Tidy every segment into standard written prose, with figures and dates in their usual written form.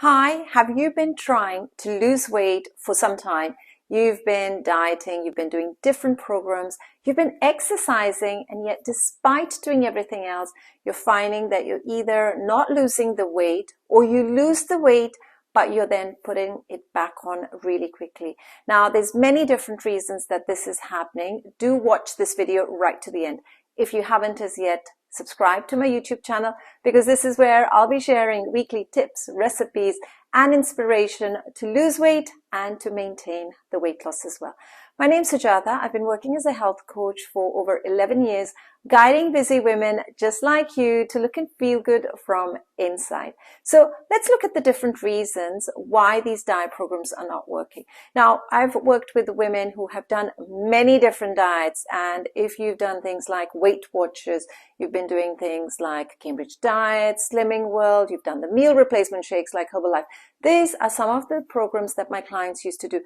Hi, have you been trying to lose weight for some time? You've been dieting, you've been doing different programs, you've been exercising, and yet despite doing everything else, you're finding that you're either not losing the weight or you lose the weight, but you're then putting it back on really quickly. Now, there's many different reasons that this is happening. Do watch this video right to the end. If you haven't as yet, subscribe to my YouTube channel because this is where I'll be sharing weekly tips, recipes, and inspiration to lose weight and to maintain the weight loss as well. My name's Sujata. I've been working as a health coach for over 11 years, guiding busy women just like you to look and feel good from inside. So let's look at the different reasons why these diet programs are not working. Now, I've worked with women who have done many different diets, and if you've done things like Weight Watchers, you've been doing things like Cambridge Diet, Slimming World, you've done the meal replacement shakes like Herbalife. These are some of the programs that my clients used to do.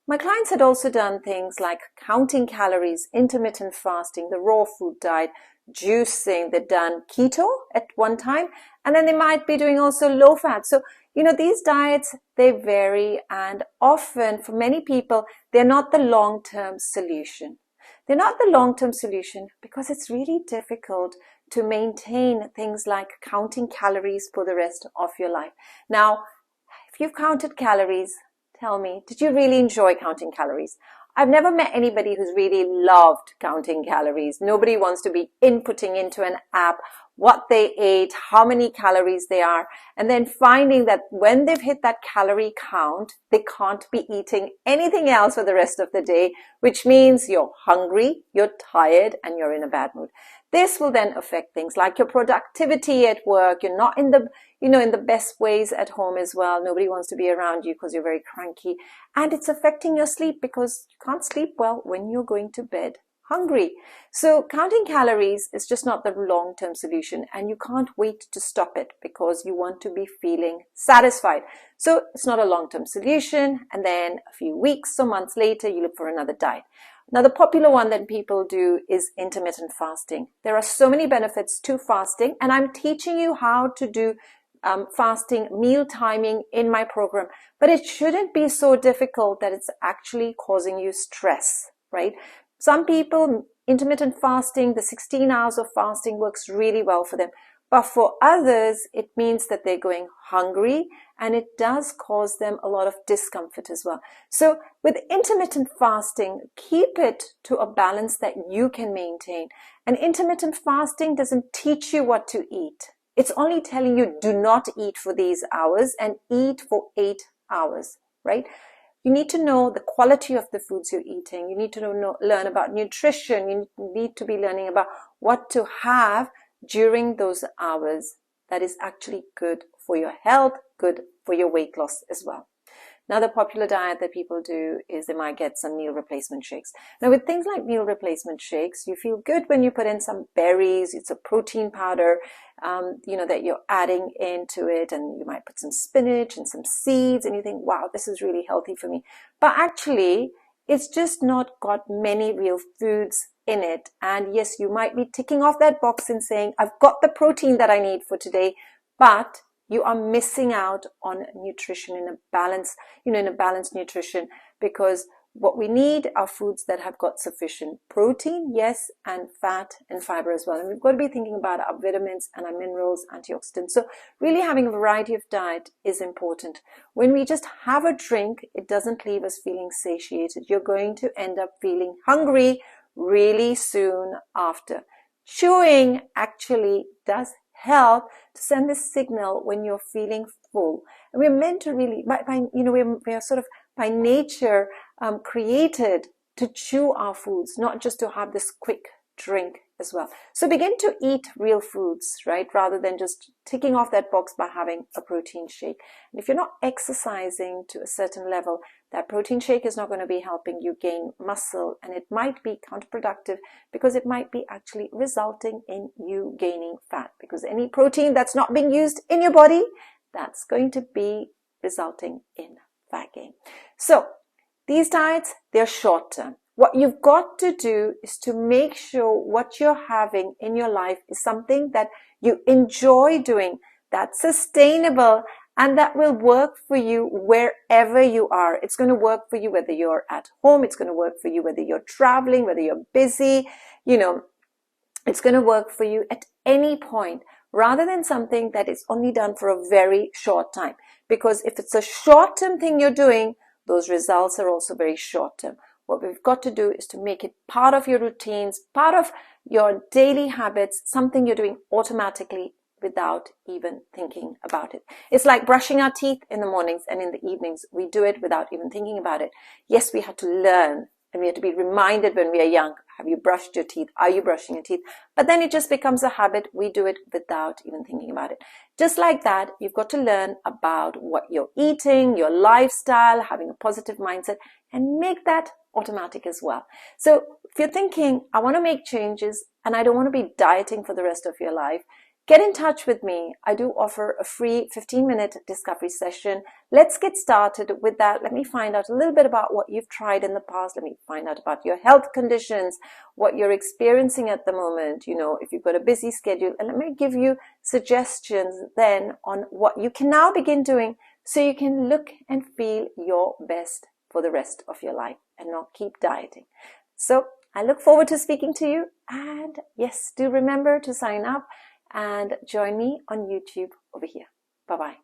My clients had also done things like counting calories, intermittent fasting, the raw food diet, juicing. They'd done keto at one time, and then they might be doing also low fat. So, these diets, they vary, and often for many people, they're not the long-term solution. They're not the long-term solution because it's really difficult to maintain things like counting calories for the rest of your life. Now, if you've counted calories, tell me, did you really enjoy counting calories? I've never met anybody who's really loved counting calories. Nobody wants to be inputting into an app what they ate, how many calories they are, and then finding that when they've hit that calorie count, they can't be eating anything else for the rest of the day, which means you're hungry, you're tired, and you're in a bad mood. This will then affect things like your productivity at work. You're not in the best ways at home as well. Nobody wants to be around you because you're very cranky. And it's affecting your sleep because you can't sleep well when you're going to bed hungry. So counting calories is just not the long-term solution, and you can't wait to stop it because you want to be feeling satisfied. So it's not a long-term solution, and then a few weeks or months later, you look for another diet. Now, the popular one that people do is intermittent fasting. There are so many benefits to fasting, and I'm teaching you how to do fasting, meal timing in my program, but it shouldn't be so difficult that it's actually causing you stress, right? Some people, intermittent fasting, the 16 hours of fasting works really well for them. But for others, it means that they're going hungry, and it does cause them a lot of discomfort as well. So with intermittent fasting, keep it to a balance that you can maintain. And intermittent fasting doesn't teach you what to eat. It's only telling you do not eat for these hours and eat for 8 hours, right? You need to know the quality of the foods you're eating. You need to learn about nutrition. You need to be learning about what to have during those hours that is actually good for your health, good for your weight loss as well. Another popular diet that people do is they might get some meal replacement shakes. Now, with things like meal replacement shakes, you feel good when you put in some berries. It's a protein powder, that you're adding into it, and you might put some spinach and some seeds, and you think, wow, this is really healthy for me. But actually, it's just not got many real foods in it. And yes, you might be ticking off that box and saying, I've got the protein that I need for today, but you are missing out on nutrition in a balanced nutrition, because what we need are foods that have got sufficient protein, yes, and fat and fiber as well. And we've got to be thinking about our vitamins and our minerals, antioxidants. So really having a variety of diet is important. When we just have a drink, it doesn't leave us feeling satiated. You're going to end up feeling hungry really soon after. Chewing actually does help to send this signal when you're feeling full. And we're meant to really, we are sort of by nature created to chew our foods, not just to have this quick drink as well. So begin to eat real foods, right? Rather than just ticking off that box by having a protein shake. And if you're not exercising to a certain level, that protein shake is not going to be helping you gain muscle, and it might be counterproductive because it might be actually resulting in you gaining fat, because any protein that's not being used in your body, that's going to be resulting in fat gain. So these diets, they're short term. What you've got to do is to make sure what you're having in your life is something that you enjoy doing, that's sustainable, And that will work for you wherever you are. It's going to work for you whether you're at home. It's going to work for you whether you're traveling, whether you're busy. It's going to work for you at any point, rather than something that is only done for a very short time. Because if it's a short-term thing you're doing, those results are also very short-term. What we've got to do is to make it part of your routines, part of your daily habits, something you're doing automatically without even thinking about it. It's like brushing our teeth in the mornings and in the evenings. We do it without even thinking about it. Yes, we had to learn, and we have to be reminded when we are young. Have you brushed your teeth? Are you brushing your teeth? But then it just becomes a habit. We do it without even thinking about it. Just like that, you've got to learn about what you're eating, your lifestyle, having a positive mindset, and make that automatic as well. So if you're thinking, I want to make changes and I don't want to be dieting for the rest of your life, get in touch with me. I do offer a free 15-minute discovery session. Let's get started with that. Let me find out a little bit about what you've tried in the past. Let me find out about your health conditions, what you're experiencing at the moment, if you've got a busy schedule. And let me give you suggestions then on what you can now begin doing so you can look and feel your best for the rest of your life and not keep dieting. So I look forward to speaking to you. And yes, do remember to sign up and join me on YouTube over here. Bye-bye.